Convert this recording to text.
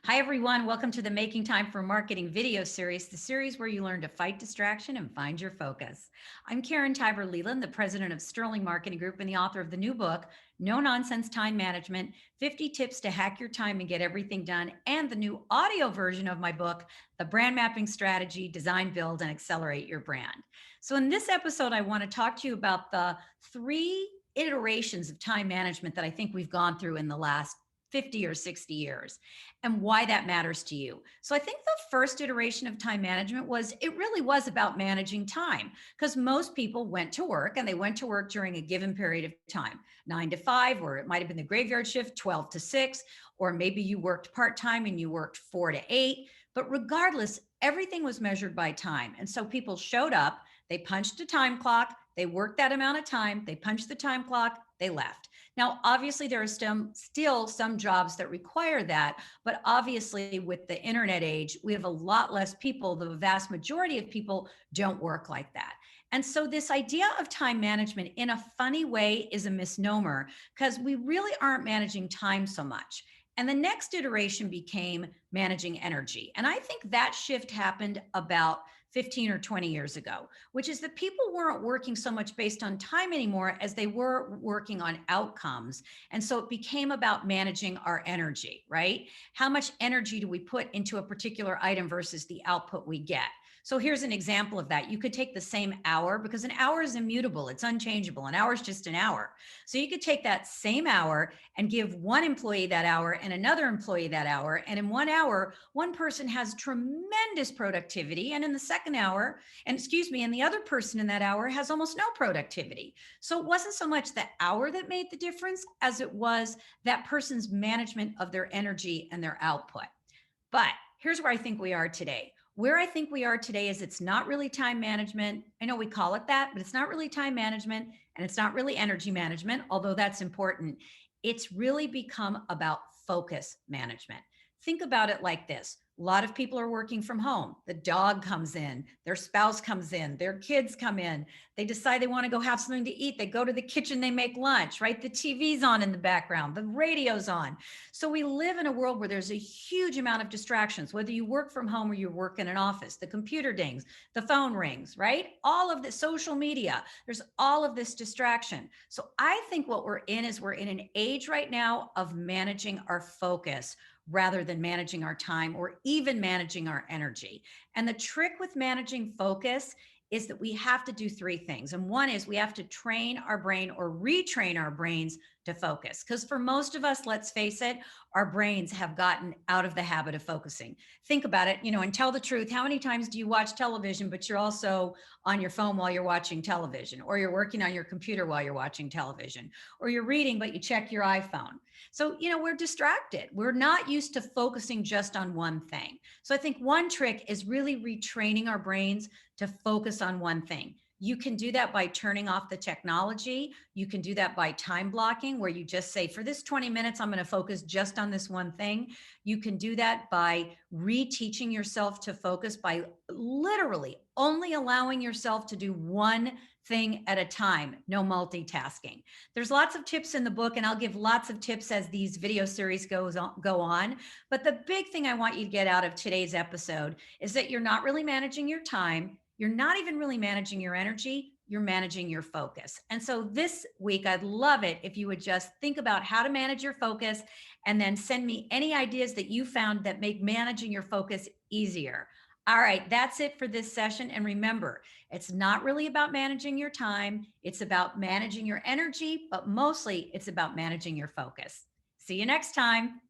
Hi, everyone. Welcome to the Making Time for Marketing video series, the series where you learn to fight distraction and find your focus. I'm Karen Tiber Leland, the president of Sterling Marketing Group and the author of the new book, No Nonsense Time Management 50 Tips to Hack Your Time and Get Everything Done, and the new audio version of my book, The Brand Mapping Strategy Design, Build, and Accelerate Your Brand. So, in this episode, I want to talk to you about the three iterations of time management that I think we've gone through in the last 50 or 60 years and why that matters to you. So I think the first iteration of time management it really was about managing time because most people went to work and they went to work during a given period of time, 9 to 5, or it might have been the graveyard shift, 12 to 6, or maybe you worked part-time and you worked 4 to 8. But regardless, everything was measured by time. And so people showed up, they punched a time clock, they worked that amount of time, they punched the time clock, they left. Now, obviously, there are still some jobs that require that, but obviously, with the internet age, we have a lot less people. The vast majority of people don't work like that. And so, this idea of time management in a funny way is a misnomer because we really aren't managing time so much. And the next iteration became managing energy. And I think that shift happened about 15 or 20 years ago, which is that people weren't working so much based on time anymore as they were working on outcomes. And so it became about managing our energy, right? How much energy do we put into a particular item versus the output we get? So here's an example of that. You could take the same hour because an hour is immutable, it's unchangeable. An hour is just an hour. So you could take that same hour and give one employee that hour and another employee that hour. And in 1 hour, one person has tremendous productivity. And in the second hour, and the other person in that hour has almost no productivity. So it wasn't so much the hour that made the difference as it was that person's management of their energy and their output. But here's where I think we are today. Where I think we are today is it's not really time management. I know we call it that, but it's not really time management and it's not really energy management, although that's important. It's really become about focus management. Think about it like this. A lot of people are working from home. The dog comes in, their spouse comes in, their kids come in. They decide they want to go have something to eat. They go to the kitchen, they make lunch, right? The TV's on in the background, the radio's on. So we live in a world where there's a huge amount of distractions, whether you work from home or you work in an office. The computer dings, the phone rings, right? All of the social media, there's all of this distraction. So I think what we're in an age right now of managing our focus rather than managing our time or even managing our energy. And the trick with managing focus is that we have to do three things. And one is we have to train our brain or retrain our brains to focus. Because for most of us, let's face it, our brains have gotten out of the habit of focusing. Think about it, and tell the truth. How many times do you watch television, but you're also on your phone while you're watching television, or you're working on your computer while you're watching television, or you're reading, but you check your iPhone? So, we're distracted. We're not used to focusing just on one thing. So I think one trick is really retraining our brains to focus on one thing. You can do that by turning off the technology. You can do that by time blocking, where you just say, for this 20 minutes, I'm going to focus just on this one thing. You can do that by reteaching yourself to focus by literally only allowing yourself to do one thing at a time, no multitasking. There's lots of tips in the book, and I'll give lots of tips as these video series go on. But the big thing I want you to get out of today's episode is that you're not really managing your time. You're not even really managing your energy. You're managing your focus. And so this week, I'd love it if you would just think about how to manage your focus and then send me any ideas that you found that make managing your focus easier. All right, that's it for this session. And remember, it's not really about managing your time. It's about managing your energy, but mostly it's about managing your focus. See you next time.